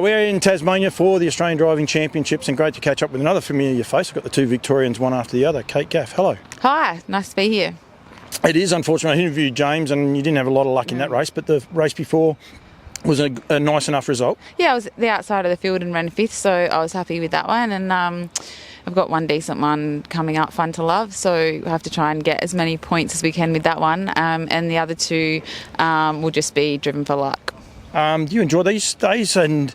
We're in Tasmania for the Australian Driving Championships, and great to catch up with another familiar face. We've got the two Victorians, one after the other. Kate Gath, hello. Hi, nice to be here. It is unfortunate. I interviewed James and you didn't have a lot of luck in that race, but the race before was a nice enough result. Yeah, I was the outside of the field and ran fifth, so I was happy with that one. And I've got one decent one coming up, Fun to Love, so we'll have to try and get as many points as we can with that one. And the other two will just be driven for luck. Do you enjoy these days and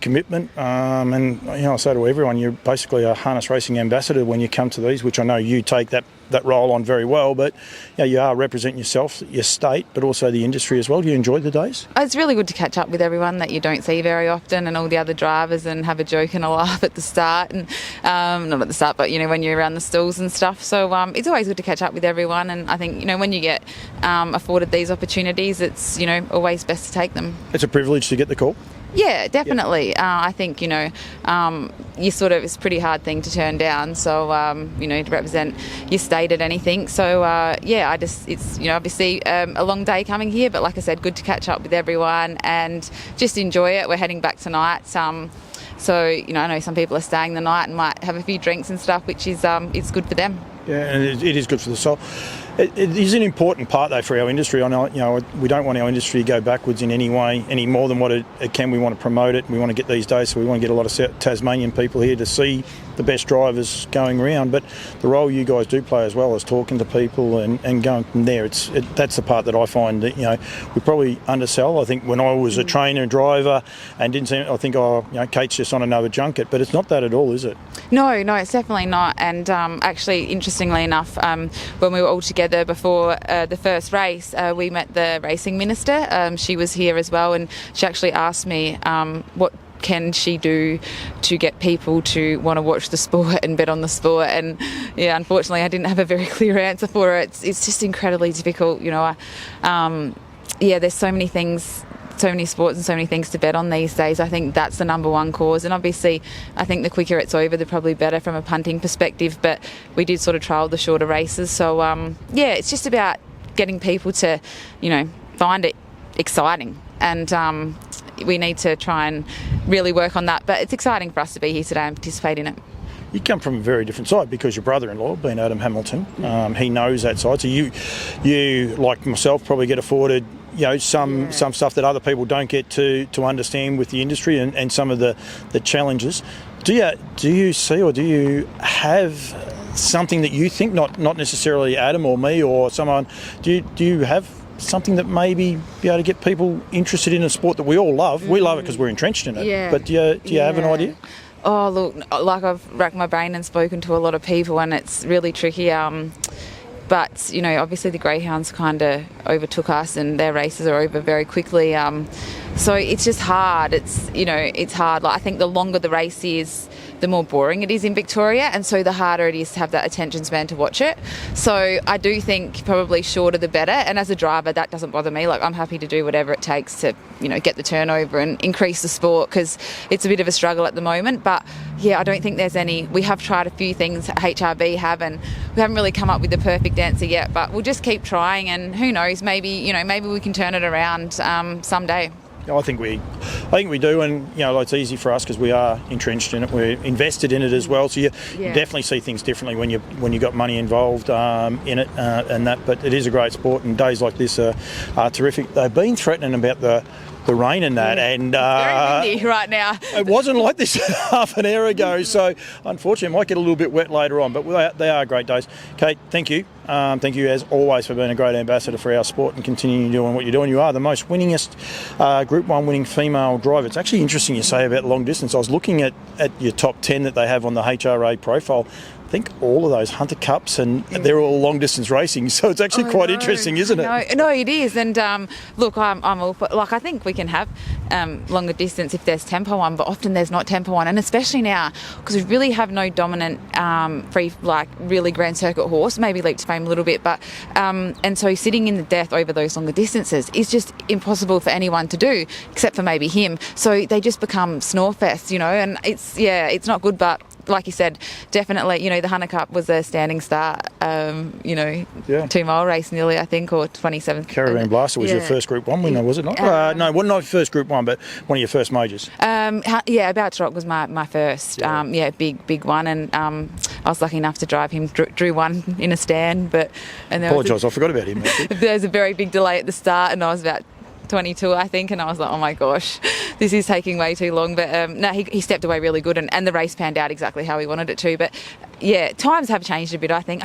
commitment? And I say to everyone, you're basically a harness racing ambassador when you come to these, which I know you take that role on very well. But you are representing yourself, your state, but also the industry as well. Do you enjoy the days? It's really good to catch up with everyone that you don't see very often, and all the other drivers, and have a joke and a laugh at the start, and not at the start, but when you're around the stalls and stuff. So it's always good to catch up with everyone, and I think when you get afforded these opportunities, it's always best to take them. It's a privilege to get the call. Yeah, definitely. Yep. I think you it's a pretty hard thing to turn down. So to represent your state at anything. So it's obviously a long day coming here, but like I said, good to catch up with everyone and just enjoy it. We're heading back tonight. So I know some people are staying the night and might have a few drinks and stuff, which is it's good for them. Yeah, and it is good for the soul. It is an important part, though, for our industry. I know, we don't want our industry to go backwards in any way, any more than what it can. We want to promote it. We want to get these days, so we want to get a lot of Tasmanian people here to see the best drivers going around. But the role you guys do play as well is talking to people and going from there. That's the part that I find that we probably undersell. I think when I was a trainer and driver and didn't see, I think Kate's just on another junket, but it's not that at all, is it? No, it's definitely not. And actually, interestingly enough, when we were all together before the first race, we met the racing minister. She was here as well, and she actually asked me what can she do to get people to want to watch the sport and bet on the sport. And unfortunately I didn't have a very clear answer for her. It's just incredibly difficult. There's so many things, so many sports and so many things to bet on these days. I think that's the number one cause, and obviously I think the quicker it's over, the probably better from a punting perspective, but we did sort of trial the shorter races. So it's just about getting people to find it exciting, and we need to try and really work on that. But it's exciting for us to be here today and participate in it. You come from a very different side because your brother-in-law, being Adam Hamilton, he knows that side. So you like myself, probably get afforded some stuff that other people don't get to understand with the industry and some of the challenges. Do you see, or do you have something that you think, not necessarily Adam or me or someone, do you have something that maybe be able to get people interested in a sport that we all love? We love it because we're entrenched in it. Yeah. But do you have an idea? Oh, look, like I've racked my brain and spoken to a lot of people, and it's really tricky. But, obviously the greyhounds kind of overtook us, and their races are over very quickly. So it's just hard. It's hard. Like, I think the longer the race is, the more boring it is in Victoria, and so the harder it is to have that attention span to watch it. So I do think probably shorter the better, and as a driver that doesn't bother me. Like, I'm happy to do whatever it takes to get the turnover and increase the sport, because it's a bit of a struggle at the moment. But I don't think there's any. We have tried a few things, HRB have, and we haven't really come up with the perfect answer yet, but we'll just keep trying, and who knows, maybe we can turn it around someday. I think we do, and it's easy for us because we are entrenched in it. We're invested in it as well, so you definitely see things differently when you got money involved in it and that. But it is a great sport, and days like this are terrific. They've been threatening about the rain and that, and very windy right now. It wasn't like this half an hour ago, so unfortunately it might get a little bit wet later on, but they are great days. Kate, thank you. Thank you as always for being a great ambassador for our sport and continuing doing what you're doing. You are the most winningest Group 1 winning female driver. It's actually interesting you say about long distance. I was looking at your top 10 that they have on the HRA profile. I think all of those Hunter Cups, and they're all long distance racing, so it's actually quite interesting, isn't it? No, it is. And look, I'm all for, I think we can have longer distance if there's tempo on, but often there's not tempo on, and especially now because we really have no dominant really grand circuit horse. Maybe Leap to Fame a little bit, but and so sitting in the death over those longer distances is just impossible for anyone to do, except for maybe him. So they just become snore fest, and it's not good, but like you said, definitely, the Hunter Cup was a standing start, 2 mile race nearly, I think, or 27th. Caravan Blaster was your first Group 1 winner, was it not? No, well, not your first Group 1, but one of your first majors. About to Rock was my first, big one, and I was lucky enough to drive him. Drew one in a stand, Apologise, I forgot about him. There was a very big delay at the start, and I was about 22, I think, and I was like, oh my gosh, this is taking way too long. But no, he stepped away really good, and the race panned out exactly how he wanted it to. But yeah, times have changed a bit, I think.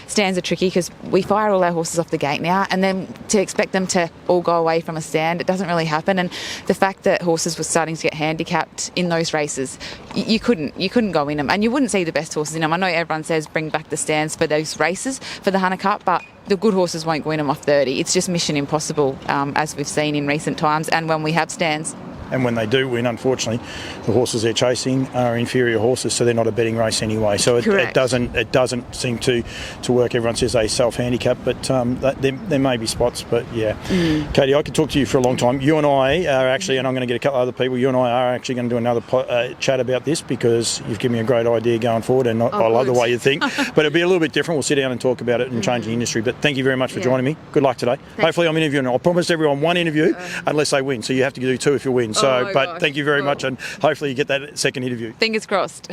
Stands are tricky because we fire all our horses off the gate now, and then to expect them to all go away from a stand, it doesn't really happen. And the fact that horses were starting to get handicapped in those races, you couldn't go in them, and you wouldn't see the best horses in them. I know everyone says bring back the stands for those races for the Hunter Cup, but the good horses won't go in them off 30. It's just mission impossible, as we've seen in recent times, and when we have stands. And when they do win, unfortunately, the horses they're chasing are inferior horses, so they're not a betting race anyway. So it doesn't seem to work. Everyone says they self-handicap, but there may be spots. But yeah, Katie, I could talk to you for a long time. You and I are actually, and I'm going to get a couple of other people. You and I are actually going to do another chat about this because you've given me a great idea going forward, and I love the way you think. But it'll be a little bit different. We'll sit down and talk about it and change the industry. But thank you very much for joining me. Good luck today. Hopefully, I'm interviewing. I promised everyone one interview unless they win. So you have to do 2 if you win. Thank you very much, and hopefully you get that second interview. Fingers crossed.